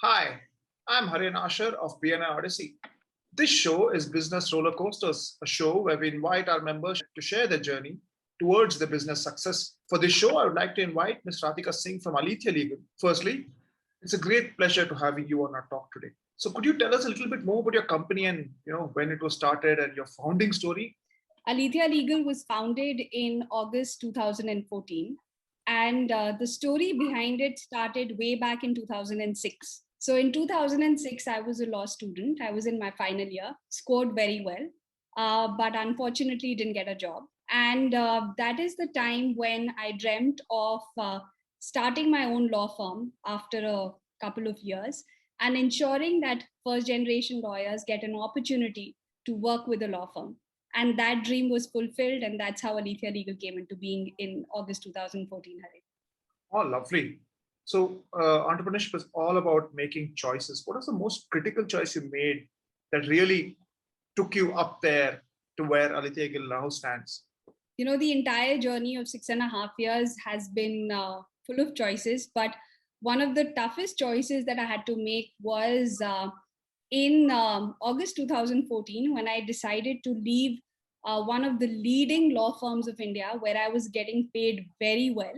Hi, I'm Harian Asher of BNI Odyssey. This show is Business Roller Coasters, a show where we invite our members to share their journey towards their business success. For this show, I would like to invite Ms. Radhika Singh from Alethiaa Legal. Firstly, it's a great pleasure to having you on our talk today. So could you tell us a little bit more about your company and when it was started and your founding story? Alethiaa Legal was founded in August 2014, and the story behind it started way back in 2006. So in 2006, I was a law student. I was in my final year, scored very well, but unfortunately didn't get a job. And that is the time when I dreamt of starting my own law firm after a couple of years and ensuring that first generation lawyers get an opportunity to work with a law firm. And that dream was fulfilled, and that's how Alethiaa Legal came into being in August 2014. Oh, lovely. So entrepreneurship is all about making choices. What is the most critical choice you made that really took you up there to where Alethiaa Legal now stands? The entire journey of 6.5 years has been full of choices, but one of the toughest choices that I had to make was in August 2014 when I decided to leave one of the leading law firms of India where I was getting paid very well.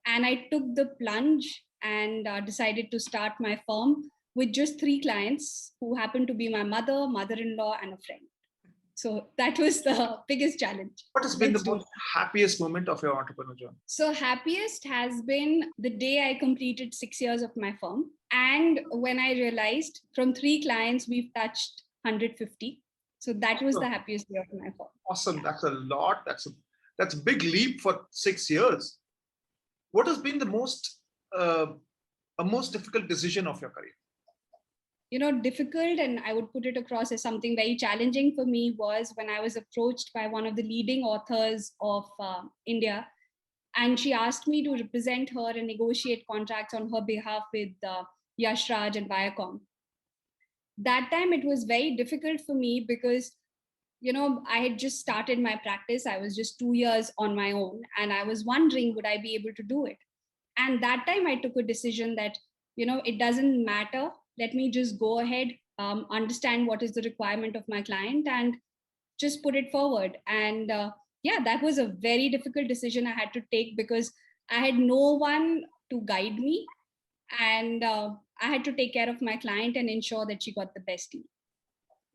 And I took the plunge and decided to start my firm with just 3 clients who happened to be my mother, mother-in-law, and a friend. So that was the biggest challenge. What has been the most happiest moment of your entrepreneurial journey? So happiest has been the day I completed 6 years of my firm. And when I realized from 3 clients, we've touched 150. So that was the happiest day of my firm. Awesome. That's a lot. That's a big leap for 6 years. What has been the most difficult decision of your career? Difficult, and I would put it across as something very challenging for me, was when I was approached by one of the leading authors of India, and she asked me to represent her and negotiate contracts on her behalf with Yash Raj and Viacom. That time it was very difficult for me because I had just started my practice. I was just 2 years on my own, and I was wondering, would I be able to do it? And that time I took a decision that, it doesn't matter. Let me just go ahead, understand what is the requirement of my client and just put it forward. And that was a very difficult decision I had to take because I had no one to guide me. And I had to take care of my client and ensure that she got the best deal.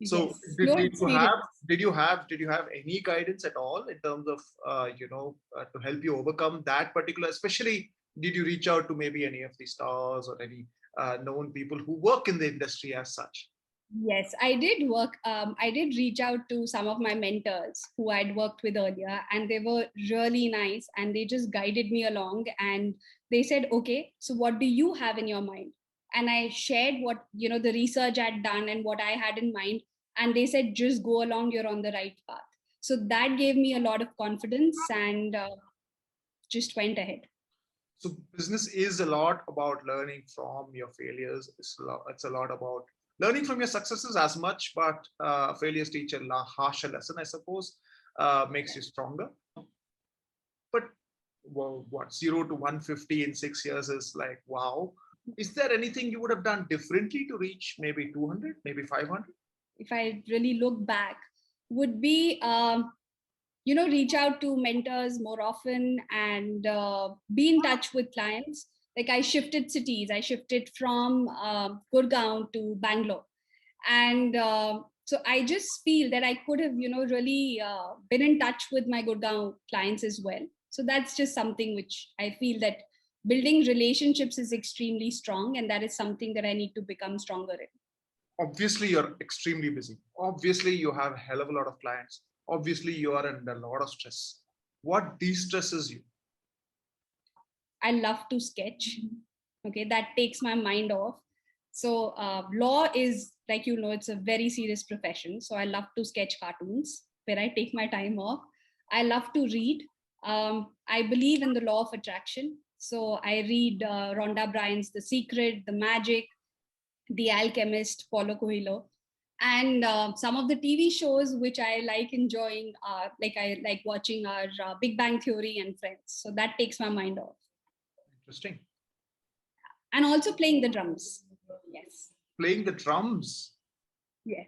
So yes. Did you have any guidance at all in terms of to help you overcome that particular, especially did you reach out to maybe any of the stars or any known people who work in the industry as such? Yes, I did work. I did reach out to some of my mentors who I'd worked with earlier, and they were really nice, and they just guided me along. And they said, "Okay, so what do you have in your mind?" And I shared what the research I'd done and what I had in mind, and they said, "Just go along. You're on the right path." So that gave me a lot of confidence, and just went ahead. So business is a lot about learning from your failures. It's a lot about learning from your successes as much, but failures teach a harsher lesson, I suppose, makes you stronger. But well, what 0 to 150 in 6 years is like, wow. Is there anything you would have done differently to reach maybe 200, maybe 500? If I really look back, would be reach out to mentors more often and be in touch with clients. Like I shifted cities. I shifted from Gurgaon to Bangalore. And so I just feel that I could have, really been in touch with my Gurgaon clients as well. So that's just something which I feel that building relationships is extremely strong. And that is something that I need to become stronger in. Obviously, you're extremely busy. Obviously, you have a hell of a lot of clients. Obviously, you are under a lot of stress. What de-stresses you? I love to sketch. Okay, that takes my mind off. So law is, like, it's a very serious profession. So I love to sketch cartoons where I take my time off. I love to read. I believe in the law of attraction. So I read Rhonda Byrne's The Secret, The Magic, The Alchemist, Paulo Coelho. And some of the TV shows which I like enjoying are, like I like watching are Big Bang Theory and Friends. So that takes my mind off. Interesting. And also playing the drums. Yeah. playing the drums. Yes.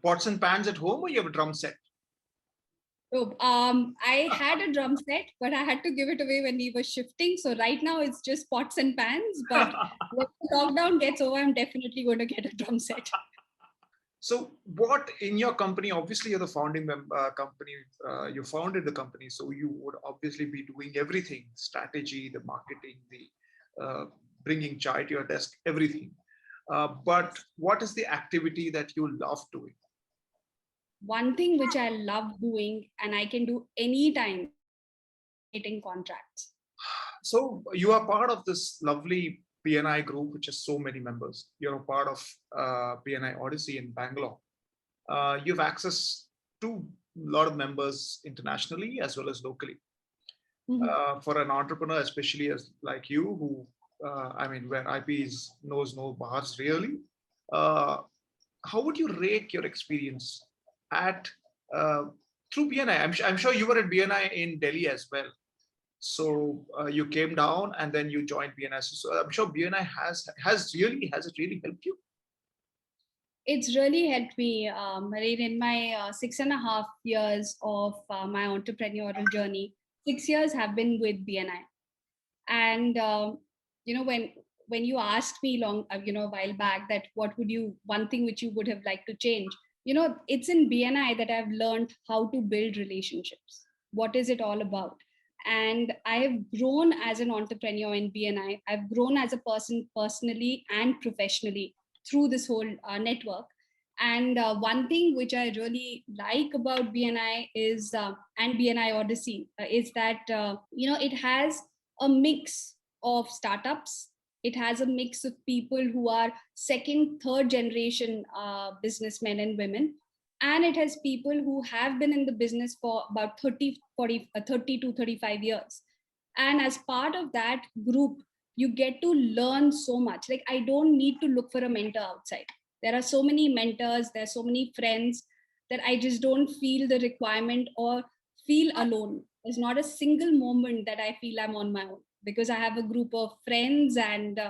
Pots and pans at home, or you have a drum set? So, I had a drum set, but I had to give it away when we were shifting. So right now it's just pots and pans. But when the lockdown gets over, I'm definitely going to get a drum set. So, what in your company? Obviously, you're the founding member company. You founded the company, so you would obviously be doing everything: strategy, the marketing, the bringing chai to your desk, everything. But what is the activity that you love doing? One thing which I love doing and I can do anytime, getting contracts. So you are part of this lovely BNI group, which has so many members. You're a part of BNI Odyssey in Bangalore. You have access to a lot of members internationally as well as locally. For an entrepreneur, especially as like you, who where IP knows no bars really. Uh, how would you rate your experience at uh, through BNI? I'm sure you were at BNI in Delhi as well. So you came down and then you joined BNI. So I'm sure BNI has it really helped you? It's really helped me, Maureen, in my 6.5 years of my entrepreneurial journey. 6 years have been with BNI, and when you asked me a while back that what would you one thing which you would have liked to change, it's in BNI that I've learned how to build relationships. What is it all about? And I have grown as an entrepreneur in BNI. I've grown as a person personally and professionally through this whole network. And one thing which I really like about BNI is and BNI Odyssey is that it has a mix of startups. It has a mix of people who are second, third generation businessmen and women. And it has people who have been in the business for about 30 to 35 years. And as part of that group, you get to learn so much. Like, I don't need to look for a mentor outside. There are so many mentors, there are so many friends that I just don't feel the requirement or feel alone. There's not a single moment that I feel I'm on my own because I have a group of friends and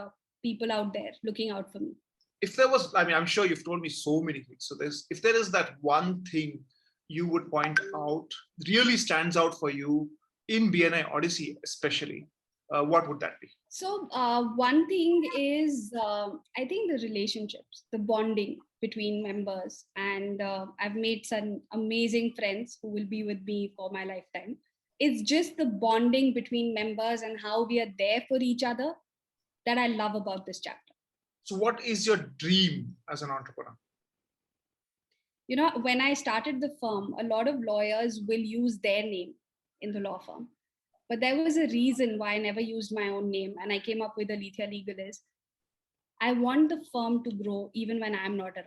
people out there looking out for me. If there was, I'm sure you've told me so many things. So if there is that one thing you would point out, really stands out for you in BNI Odyssey, especially, what would that be? So one thing is, I think the relationships, the bonding between members, and I've made some amazing friends who will be with me for my lifetime. It's just the bonding between members and how we are there for each other that I love about this chapter. So what is your dream as an entrepreneur? When I started the firm, a lot of lawyers will use their name in the law firm. But there was a reason why I never used my own name, and I came up with Alethiaa Legal is I want the firm to grow even when I'm not around.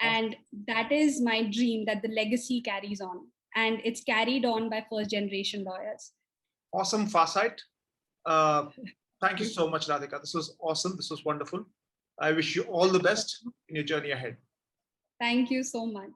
And that is my dream, that the legacy carries on, and it's carried on by first generation lawyers. Awesome foresight. Thank you so much, Radhika. This was awesome. This was wonderful. I wish you all the best in your journey ahead. Thank you so much.